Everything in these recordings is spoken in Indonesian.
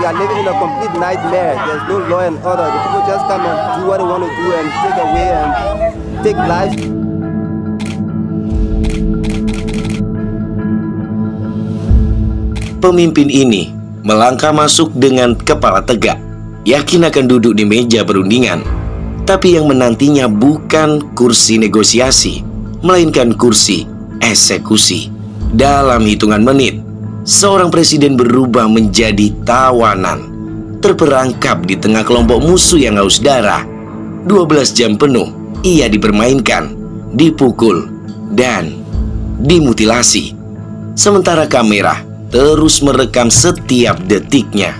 we are living in a complete nightmare. There's no law and order. The people just come and do what they want to do and take away and take lives. Pemimpin ini melangkah masuk dengan kepala tegak, yakin akan duduk di meja perundingan. Tapi yang menantinya bukan kursi negosiasi, melainkan kursi eksekusi. Dalam hitungan menit, seorang presiden berubah menjadi tawanan, terperangkap di tengah kelompok musuh yang haus darah. 12 jam penuh ia dipermainkan, dipukul, dan dimutilasi. Sementara kamera terus merekam setiap detiknya.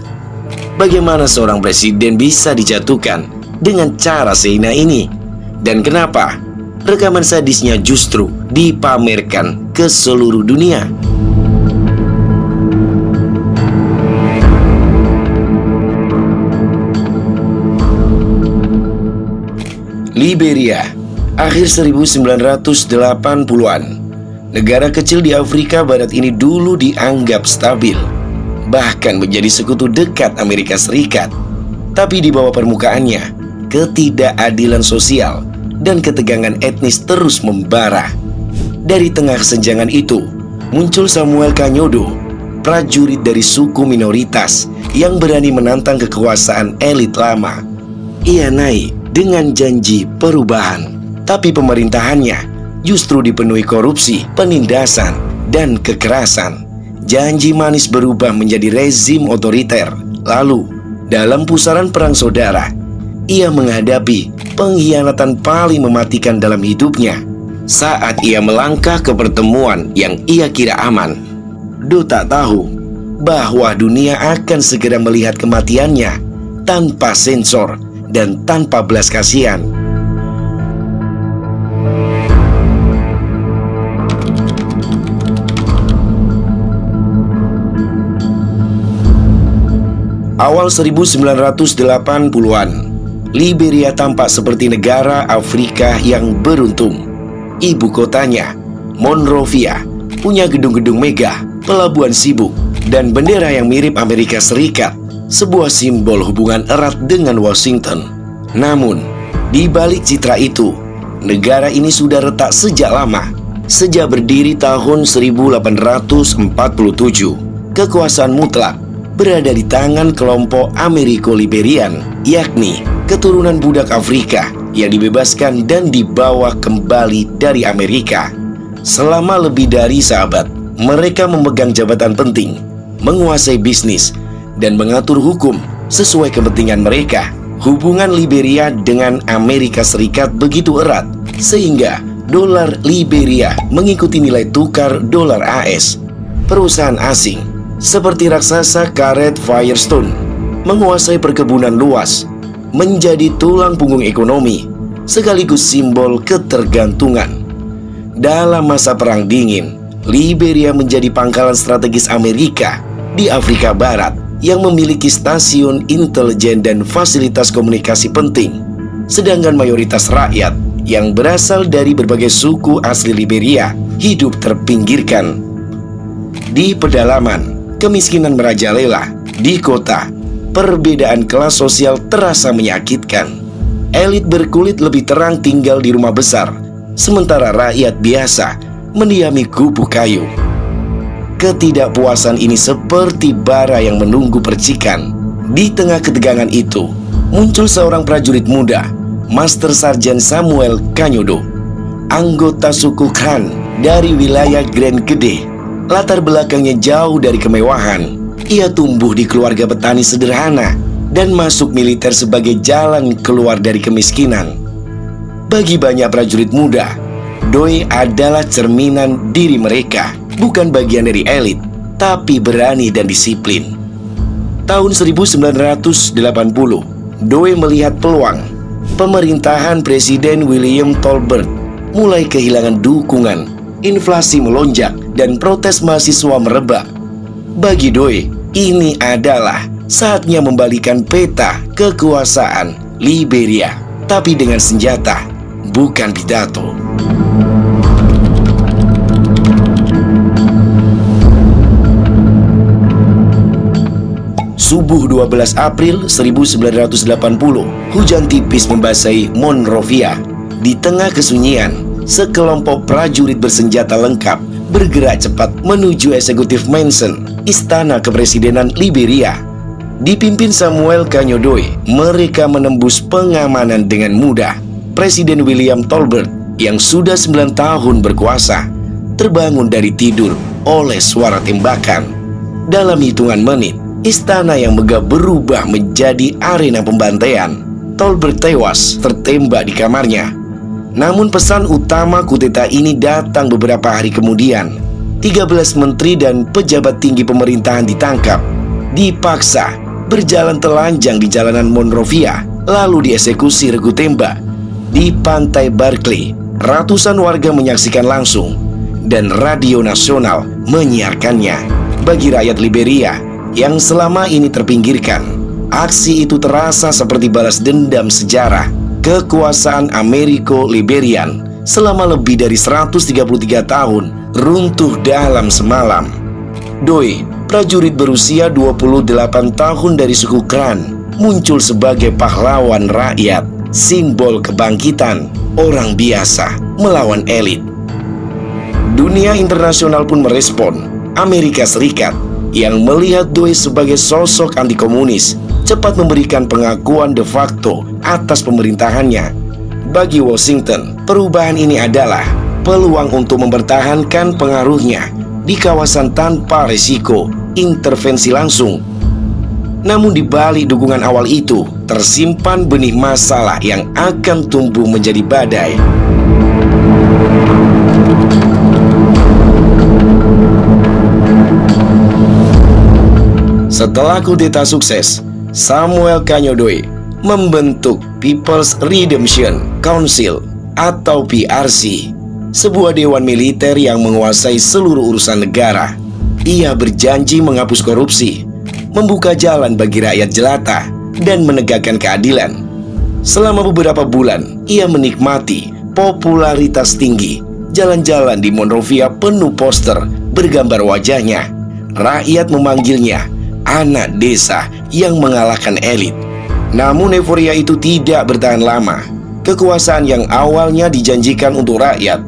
Bagaimana seorang presiden bisa dijatuhkan dengan cara sehina ini? Dan kenapa rekaman sadisnya justru dipamerkan ke seluruh dunia? Liberia, akhir 1980-an. Negara kecil di Afrika Barat ini dulu dianggap stabil, bahkan menjadi sekutu dekat Amerika Serikat. Tapi di bawah permukaannya, ketidakadilan sosial dan ketegangan etnis terus membara. Dari tengah kesenjangan itu, muncul Samuel Kanyodo, prajurit dari suku minoritas yang berani menantang kekuasaan elit lama. Ia naik dengan janji perubahan, tapi pemerintahannya justru dipenuhi korupsi, penindasan, dan kekerasan. Janji manis berubah menjadi rezim otoriter. Lalu, dalam pusaran perang saudara, ia menghadapi pengkhianatan paling mematikan dalam hidupnya. Saat ia melangkah ke pertemuan yang ia kira aman, Do tak tahu bahwa dunia akan segera melihat kematiannya tanpa sensor dan tanpa belas kasihan. Awal 1980-an, Liberia tampak seperti negara Afrika yang beruntung. Ibu kotanya, Monrovia, punya gedung-gedung megah, pelabuhan sibuk, dan bendera yang mirip Amerika Serikat, sebuah simbol hubungan erat dengan Washington. Namun, di balik citra itu, negara ini sudah retak sejak lama. Sejak berdiri tahun 1847, kekuasaan mutlak berada di tangan kelompok Ameriko-Liberian, yakni keturunan budak Afrika yang dibebaskan dan dibawa kembali dari Amerika. Selama lebih dari seabad, mereka memegang jabatan penting, menguasai bisnis, dan mengatur hukum sesuai kepentingan mereka. Hubungan Liberia dengan Amerika Serikat begitu erat, sehingga dolar Liberia mengikuti nilai tukar dolar AS. Perusahaan asing seperti raksasa karet Firestone menguasai perkebunan luas, menjadi tulang punggung ekonomi, sekaligus simbol ketergantungan. Dalam masa Perang Dingin, Liberia menjadi pangkalan strategis Amerika di Afrika Barat yang memiliki stasiun intelijen dan fasilitas komunikasi penting. Sedangkan mayoritas rakyat yang berasal dari berbagai suku asli Liberia hidup terpinggirkan. Di pedalaman, kemiskinan merajalela. Di kota, perbedaan kelas sosial terasa menyakitkan. Elit berkulit lebih terang tinggal di rumah besar, sementara rakyat biasa mendiami gubuk kayu. Ketidakpuasan ini seperti bara yang menunggu percikan. Di tengah ketegangan itu, muncul seorang prajurit muda, Master Sarjan Samuel Kanyodo, anggota suku Khan dari wilayah Grand Gede. Latar belakangnya jauh dari kemewahan. Ia tumbuh di keluarga petani sederhana dan masuk militer sebagai jalan keluar dari kemiskinan. Bagi banyak prajurit muda, Doi adalah cerminan diri mereka, bukan bagian dari elit, tapi berani dan disiplin. Tahun 1980, Doi melihat peluang. Pemerintahan Presiden William Tolbert mulai kehilangan dukungan, inflasi melonjak, dan protes mahasiswa merebak. Bagi Doi, ini adalah saatnya membalikan peta kekuasaan Liberia, tapi dengan senjata, bukan pidato. Subuh 12 April 1980, hujan tipis membasahi Monrovia. Di tengah kesunyian, sekelompok prajurit bersenjata lengkap bergerak cepat menuju Executive Mansion, istana kepresidenan Liberia. Dipimpin Samuel Kanyodoi, mereka menembus pengamanan dengan mudah. Presiden William Tolbert yang sudah 9 tahun berkuasa terbangun dari tidur oleh suara tembakan. Dalam hitungan menit, istana yang megah berubah menjadi arena pembantaian. Tolbert tewas tertembak di kamarnya. Namun pesan utama kudeta ini datang beberapa hari kemudian. 13 menteri dan pejabat tinggi pemerintahan ditangkap, dipaksa berjalan telanjang di jalanan Monrovia, lalu dieksekusi regu tembak. Di pantai Barclay, ratusan warga menyaksikan langsung, dan radio nasional menyiarkannya. Bagi rakyat Liberia yang selama ini terpinggirkan, aksi itu terasa seperti balas dendam sejarah. Kekuasaan Ameriko-Liberian selama lebih dari 133 tahun runtuh dalam semalam. Doi, prajurit berusia 28 tahun dari suku Kran, muncul sebagai pahlawan rakyat, simbol kebangkitan orang biasa melawan elit. Dunia internasional pun merespon. Amerika Serikat yang melihat Doi sebagai sosok anti komunis cepat memberikan pengakuan de facto atas pemerintahannya. Bagi Washington, perubahan ini adalah peluang untuk mempertahankan pengaruhnya di kawasan tanpa risiko intervensi langsung. Namun di balik dukungan awal itu, tersimpan benih masalah yang akan tumbuh menjadi badai. Setelah kudeta sukses, Samuel Kanyodoi membentuk People's Redemption Council atau PRC, sebuah dewan militer yang menguasai seluruh urusan negara. Ia berjanji menghapus korupsi, membuka jalan bagi rakyat jelata, dan menegakkan keadilan. Selama beberapa bulan, ia menikmati popularitas tinggi. Jalan-jalan di Monrovia penuh poster bergambar wajahnya. Rakyat memanggilnya anak desa yang mengalahkan elit. Namun euforia itu tidak bertahan lama. Kekuasaan yang awalnya dijanjikan untuk rakyat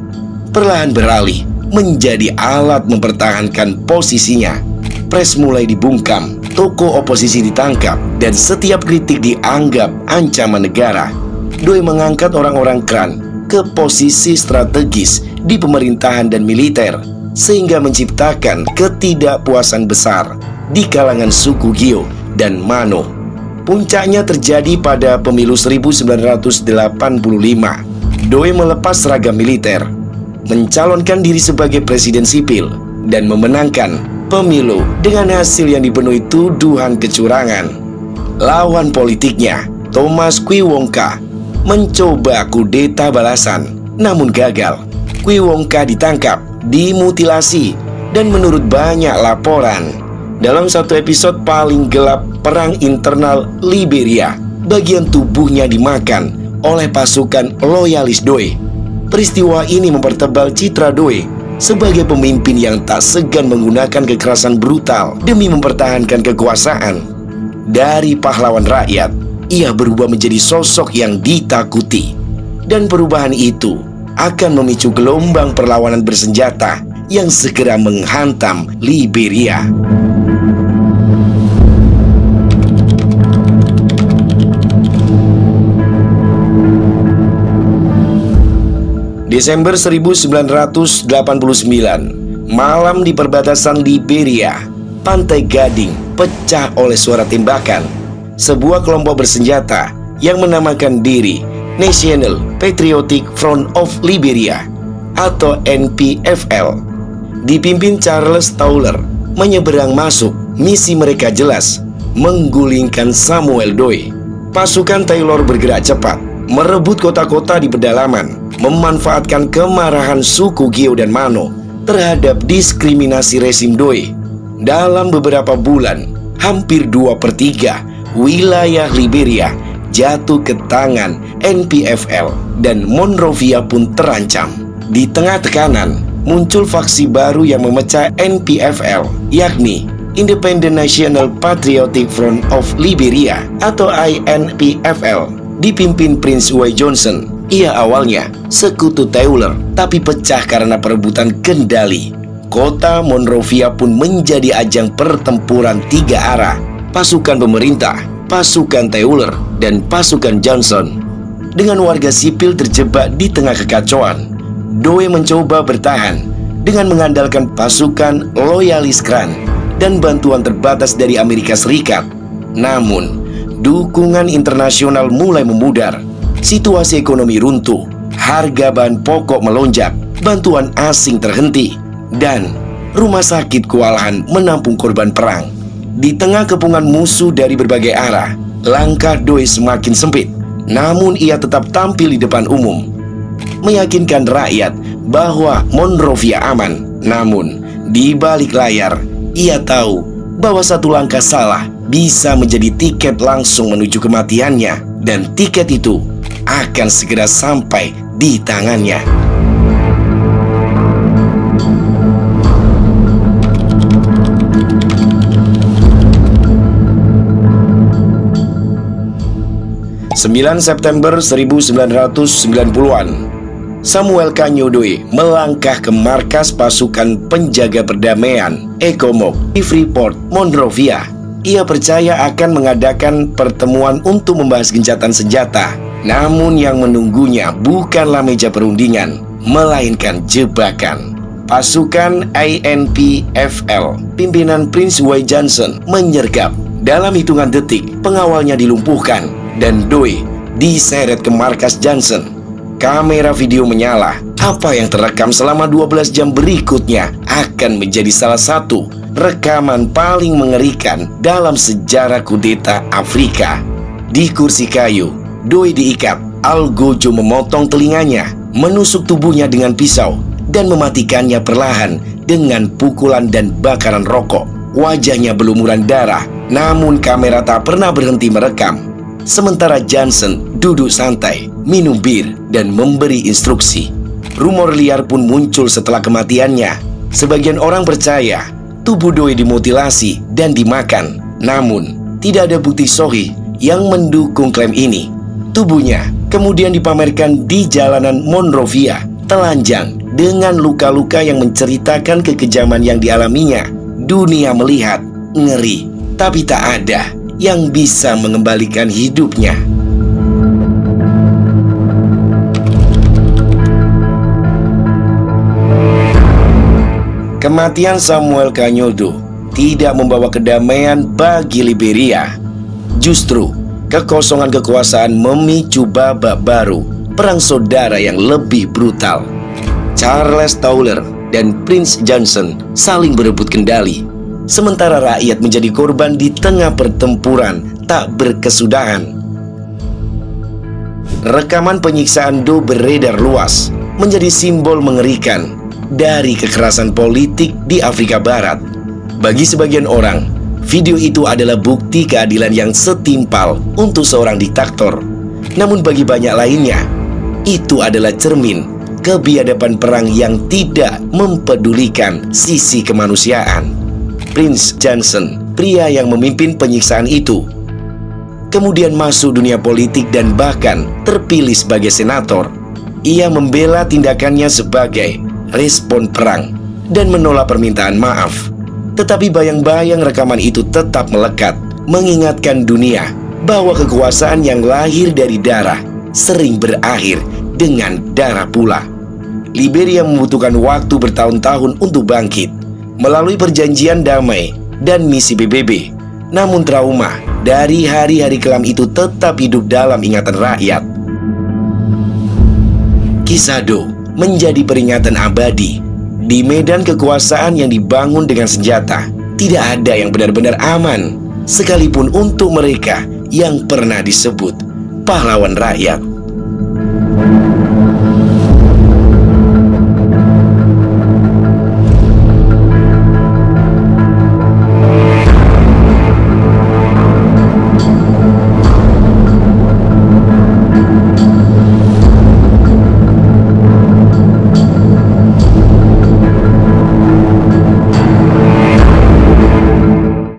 perlahan beralih menjadi alat mempertahankan posisinya. Pres mulai dibungkam, tokoh oposisi ditangkap, dan setiap kritik dianggap ancaman negara. Doi mengangkat orang-orang Kran ke posisi strategis di pemerintahan dan militer, sehingga menciptakan ketidakpuasan besar di kalangan suku Gio dan Mano. Puncaknya terjadi pada pemilu 1985. Doi melepas seragam militer, mencalonkan diri sebagai presiden sipil, dan memenangkan pemilu dengan hasil yang dipenuhi tuduhan kecurangan. Lawan politiknya, Thomas Kwiwonka, mencoba kudeta balasan, namun gagal. Kwiwonka ditangkap, dimutilasi, dan menurut banyak laporan, dalam satu episode paling gelap perang internal Liberia, bagian tubuhnya dimakan oleh pasukan loyalis Doi. Peristiwa ini mempertebal citra Doi sebagai pemimpin yang tak segan menggunakan kekerasan brutal demi mempertahankan kekuasaan. Dari pahlawan rakyat, ia berubah menjadi sosok yang ditakuti. Dan perubahan itu akan memicu gelombang perlawanan bersenjata yang segera menghantam Liberia. Desember 1989, malam di perbatasan Liberia, Pantai Gading pecah oleh suara tembakan. Sebuah kelompok bersenjata yang menamakan diri National Patriotic Front of Liberia atau NPFL, dipimpin Charles Taylor, menyeberang masuk. Misi mereka jelas, menggulingkan Samuel Doi. Pasukan Taylor bergerak cepat, merebut kota-kota di pedalaman, memanfaatkan kemarahan suku Gio dan Mano terhadap diskriminasi rezim Doi. Dalam beberapa bulan, hampir 2/3 wilayah Liberia jatuh ke tangan NPFL dan Monrovia pun terancam. Di tengah tekanan, muncul faksi baru yang memecah NPFL, yakni Independent National Patriotic Front of Liberia atau INPFL dipimpin Prince Uwais Johnson. Ia awalnya sekutu Taylor, tapi pecah karena perebutan kendali. Kota Monrovia pun menjadi ajang pertempuran 3 arah, pasukan pemerintah, pasukan Taylor, dan pasukan Johnson. Dengan warga sipil terjebak di tengah kekacauan, Doe mencoba bertahan dengan mengandalkan pasukan loyalis Klan dan bantuan terbatas dari Amerika Serikat. Namun, dukungan internasional mulai memudar, situasi ekonomi runtuh, harga bahan pokok melonjak, bantuan asing terhenti, dan rumah sakit kewalahan menampung korban perang. Di tengah kepungan musuh dari berbagai arah, langkah Doe semakin sempit. Namun ia tetap tampil di depan umum, meyakinkan rakyat bahwa Monrovia aman. Namun, di balik layar, ia tahu bahwa satu langkah salah bisa menjadi tiket langsung menuju kematiannya, dan tiket itu akan segera sampai di tangannya. (9 September 1990-an), Samuel Kanyo Doe melangkah ke markas pasukan penjaga perdamaian ECOMOG di Freeport, Monrovia. Ia percaya akan mengadakan pertemuan untuk membahas gencatan senjata. Namun yang menunggunya bukanlah meja perundingan, melainkan jebakan. Pasukan INPFL, pimpinan Prince Uwais Johnson, menyergap. Dalam hitungan detik, pengawalnya dilumpuhkan dan Doe diseret ke markas Johnson. Kamera video menyala. Apa yang terekam selama 12 jam berikutnya akan menjadi salah satu rekaman paling mengerikan dalam sejarah kudeta Afrika. Di kursi kayu, Doe diikat. Algojo memotong telinganya, menusuk tubuhnya dengan pisau, dan mematikannya perlahan dengan pukulan dan bakaran rokok. Wajahnya berlumuran darah, namun kamera tak pernah berhenti merekam. Sementara Johnson duduk santai, minum bir, dan memberi instruksi. Rumor liar pun muncul setelah kematiannya. Sebagian orang percaya tubuh Doe dimutilasi dan dimakan. Namun, tidak ada bukti sahih yang mendukung klaim ini. Tubuhnya kemudian dipamerkan di jalanan Monrovia, telanjang dengan luka-luka yang menceritakan kekejaman yang dialaminya. Dunia melihat, ngeri, tapi tak ada yang bisa mengembalikan hidupnya. Kematian Samuel Kanyo Doe tidak membawa kedamaian bagi Liberia. Justru, kekosongan kekuasaan memicu babak baru, perang saudara yang lebih brutal. Charles Taylor dan Prince Johnson saling berebut kendali, sementara rakyat menjadi korban di tengah pertempuran tak berkesudahan. Rekaman penyiksaan Doe beredar luas, menjadi simbol mengerikan dari kekerasan politik di Afrika Barat. Bagi sebagian orang, video itu adalah bukti keadilan yang setimpal untuk seorang diktator. Namun bagi banyak lainnya, itu adalah cermin kebiadaban perang yang tidak mempedulikan sisi kemanusiaan. Prince Johnson, pria yang memimpin penyiksaan itu, kemudian masuk dunia politik dan bahkan terpilih sebagai senator. Ia membela tindakannya sebagai respon perang dan menolak permintaan maaf. Tetapi bayang-bayang rekaman itu tetap melekat, mengingatkan dunia bahwa kekuasaan yang lahir dari darah sering berakhir dengan darah pula. Liberia membutuhkan waktu bertahun-tahun untuk bangkit melalui perjanjian damai dan misi PBB. Namun trauma dari hari-hari kelam itu tetap hidup dalam ingatan rakyat. Kisah Doe menjadi peringatan abadi. Di medan kekuasaan yang dibangun dengan senjata, tidak ada yang benar-benar aman, sekalipun untuk mereka yang pernah disebut pahlawan rakyat.